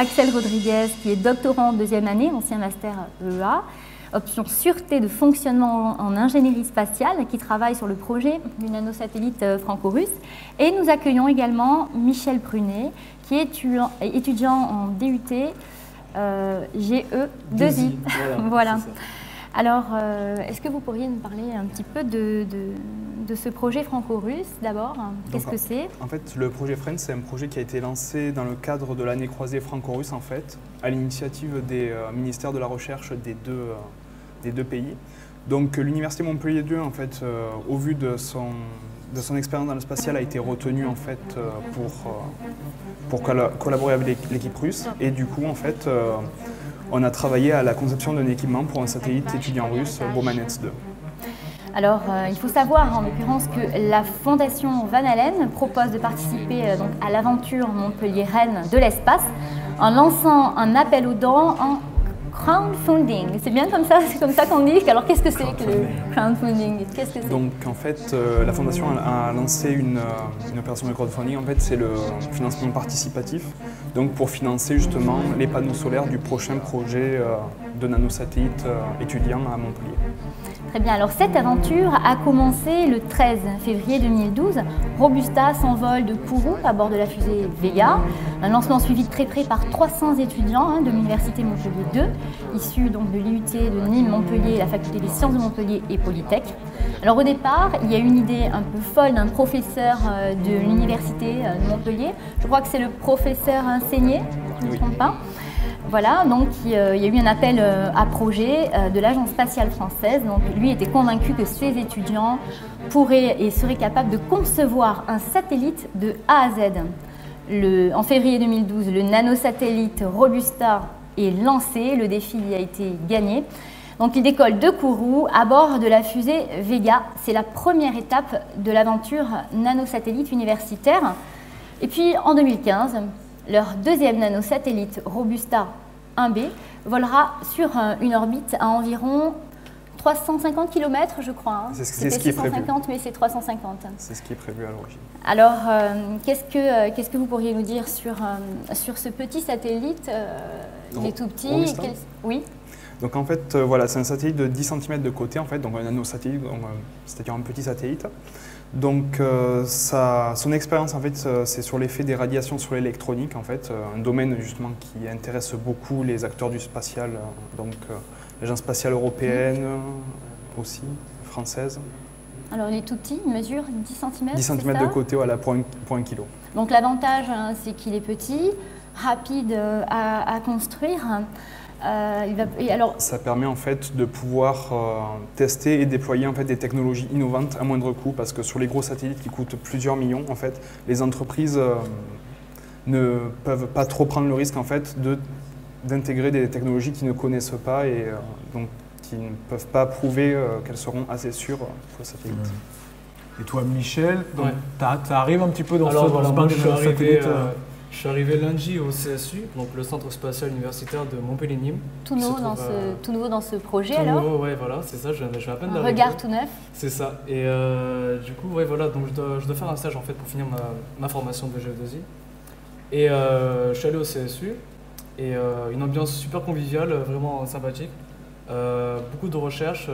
Axel Rodriguez, qui est doctorant en deuxième année, ancien master EA, option sûreté de fonctionnement en ingénierie spatiale, qui travaille sur le projet du nanosatellite franco-russe. Et nous accueillons également Michel Prunet, qui est étudiant en DUT GE2I. Voilà. Alors, est-ce que vous pourriez nous parler un petit peu de ce projet franco-russe d'abord? Qu'est-ce que c'est? En fait, le projet FRIENDS, c'est un projet qui a été lancé dans le cadre de l'année croisée franco-russe, en fait, à l'initiative des ministères de la Recherche des deux pays. Donc, l'Université Montpellier 2, en fait, au vu de son expérience dans le spatial, a été retenue en fait, pour collaborer avec l'équipe russe. Et du coup, en fait, on a travaillé à la conception d'un équipement pour un satellite étudiant russe, Bomanets 2. Alors, il faut savoir en l'occurrence que la Fondation Van Allen propose de participer donc, à l'aventure Montpellier-Rennes de l'espace en lançant un appel aux dons en crowdfunding. C'est bien comme ça, c'est comme ça qu'on dit. Alors, qu'est-ce que c'est que le crowdfunding? Qu'est-ce que c'est? Donc, en fait, la Fondation a lancé une opération de crowdfunding. En fait, c'est le financement participatif. Donc, pour financer justement les panneaux solaires du prochain projet de nanosatellite étudiant à Montpellier. Très bien, alors cette aventure a commencé le 13 février 2012. Robusta s'envole de Kourou à bord de la fusée Vega. Un lancement suivi de très près par 300 étudiants de l'Université Montpellier 2, issus donc de l'IUT de Nîmes, Montpellier, la Faculté des Sciences de Montpellier et Polytech. Alors au départ, il y a une idée un peu folle d'un professeur de l'Université de Montpellier. Je crois que c'est le professeur Seigné, si je ne me trompe pas. Voilà, donc il y a eu un appel à projet de l'Agence spatiale française. Donc lui était convaincu que ses étudiants pourraient et seraient capables de concevoir un satellite de A à Z. En février 2012, le nanosatellite Robusta est lancé, le défi a été gagné. Donc il décolle de Kourou à bord de la fusée Vega. C'est la première étape de l'aventure nanosatellite universitaire. Et puis en 2015, leur deuxième nanosatellite Robusta 1B volera sur une orbite à environ 350 km, je crois. Hein. C'est ce qui est prévu. 650, mais c'est 350. C'est ce qui est prévu à l'origine. Alors, qu'est-ce que vous pourriez nous dire sur ce petit satellite? Il est tout petit. Oui. Donc en fait, voilà, c'est un satellite de 10 cm de côté, en fait, donc un nanosatellite, c'est-à-dire un petit satellite. Donc son expérience, en fait, c'est sur l'effet des radiations sur l'électronique, en fait, un domaine justement qui intéresse beaucoup les acteurs du spatial, donc l'Agence spatiale européenne aussi, française. Alors il est tout petit, il mesure 10 cm. 10 cm de côté, voilà, pour un kilo. Donc l'avantage, c'est qu'il est petit, rapide à construire. Ça permet en fait de pouvoir tester et déployer en fait des technologies innovantes à moindre coût, parce que sur les gros satellites qui coûtent plusieurs millions, en fait, les entreprises ne peuvent pas trop prendre le risque en fait d'intégrer des technologies qu'ils ne connaissent pas et donc qui ne peuvent pas prouver qu'elles seront assez sûres pour le satellite. Et toi, Michel, tu arrives un petit peu dans ce bain de satellite. Je suis arrivé lundi au CSU, donc le Centre spatial universitaire de Montpellier-Nîmes. Tout nouveau dans ce projet tout alors? Nouveau, ouais, voilà, c'est ça, je viens à peine d'arriver. Regard tout neuf. C'est ça. Et du coup, ouais, voilà, donc je dois faire un stage en fait pour finir ma formation de GE2I. Et je suis allé au CSU et une ambiance super conviviale, vraiment sympathique. Beaucoup de recherches,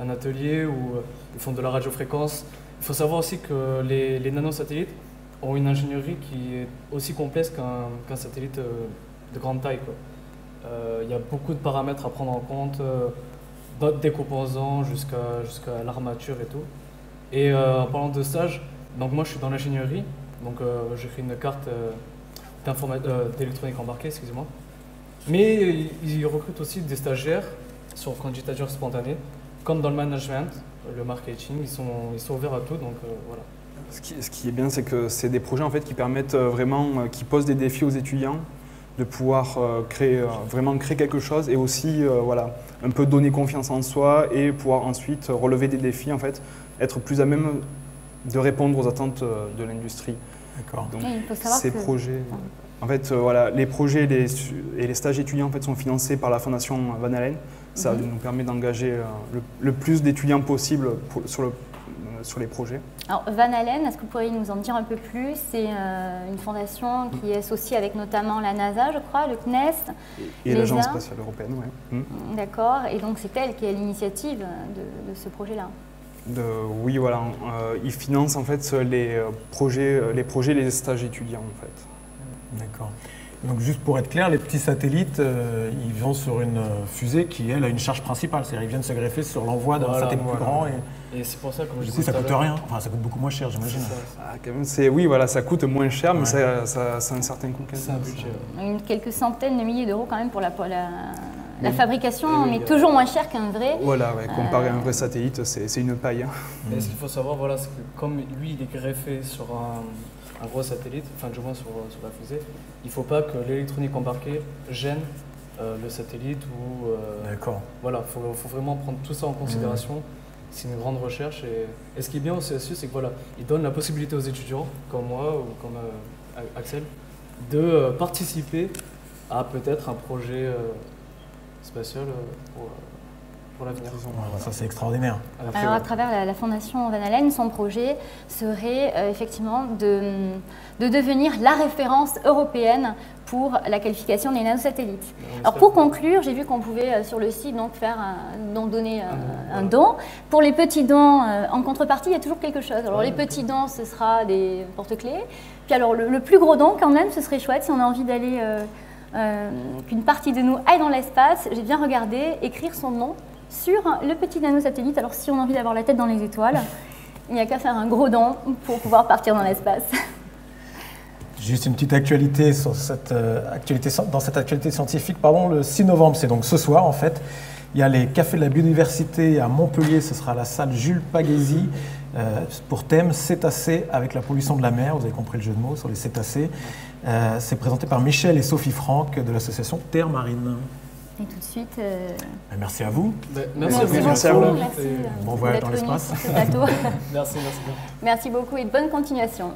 un atelier où ils font de la radiofréquence. Il faut savoir aussi que les nanosatellites ont une ingénierie qui est aussi complexe qu'un satellite de grande taille. Il y a beaucoup de paramètres à prendre en compte, des composants jusqu'à l'armature et tout. Et en parlant de stage, donc moi je suis dans l'ingénierie, donc j'écris une carte d'électronique embarquée, excusez-moi. Mais ils recrutent aussi des stagiaires sur candidature spontanée, comme dans le management, le marketing, ils sont ouverts à tout, donc voilà. Ce qui est bien, c'est que c'est des projets en fait, qui permettent vraiment, qui posent des défis aux étudiants de pouvoir vraiment créer quelque chose et aussi voilà, un peu donner confiance en soi et pouvoir ensuite relever des défis, en fait, être plus à même de répondre aux attentes de l'industrie. D'accord. Donc ces projets, en fait, voilà, les projets et les stages étudiants en fait, sont financés par la Fondation Van Allen. Ça nous permet d'engager le plus d'étudiants possible sur les projets. Alors, Van Allen, est-ce que vous pourriez nous en dire un peu plus? C'est une fondation qui est associée avec notamment la NASA, je crois, le CNES. Et l'Agence spatiale européenne, oui. D'accord, et donc c'est elle qui est à l'initiative de ce projet-là. Oui, voilà. Ils financent en fait les projets, les stages étudiants en fait. D'accord. Donc juste pour être clair, les petits satellites, ils vont sur une fusée qui, elle, a une charge principale. C'est-à-dire qu'ils viennent se greffer sur l'envoi d'un satellite plus grand. Et c'est pour ça, comme je du disais coup, ça coûte rien. Enfin, ça coûte beaucoup moins cher, j'imagine. Quand même, oui, voilà, ça coûte moins cher, mais ça a un certain coût. C'est un budget. Quelques centaines de milliers d'euros quand même pour la fabrication, mais toujours moins cher qu'un vrai. Voilà, ouais, comparé à un vrai satellite, c'est une paille. Et ce qu'il faut savoir, voilà, c'est que comme lui, il est greffé sur un gros satellite, enfin du moins sur la fusée, il ne faut pas que l'électronique embarquée gêne le satellite ou... D'accord. Voilà, il faut vraiment prendre tout ça en considération. C'est une grande recherche et ce qui est bien au CSU, c'est que voilà, il donne la possibilité aux étudiants, comme moi ou comme Axel, de participer à peut-être un projet spatial pour l'avenir. Ça, c'est extraordinaire. Alors, à travers la Fondation Van Allen, son projet serait effectivement de devenir la référence européenne pour la qualification des nanosatellites. Alors, pour conclure, j'ai vu qu'on pouvait sur le site donner un don. Pour les petits dons, en contrepartie, il y a toujours quelque chose. Alors, les petits dons, ce sera des porte-clés. Puis alors, le plus gros don, quand même, ce serait chouette si on a envie d'aller... qu'une partie de nous aille dans l'espace. J'ai bien regardé, écrire son nom sur le petit nanosatellite. Alors si on a envie d'avoir la tête dans les étoiles, il n'y a qu'à faire un gros don pour pouvoir partir dans l'espace. Juste une petite actualité dans cette actualité scientifique. Le 6 novembre, c'est donc ce soir en fait. Il y a les Cafés de la Biodiversité à Montpellier, ce sera la salle Jules Pagési pour thème cétacés avec la pollution de la mer. Vous avez compris le jeu de mots sur les cétacés. C'est présenté par Michel et Sophie Franck de l'association Terre Marine. Et tout de suite... Merci à vous. Merci à vous. Bon voyage dans l'espace. Merci. Merci beaucoup et bonne continuation.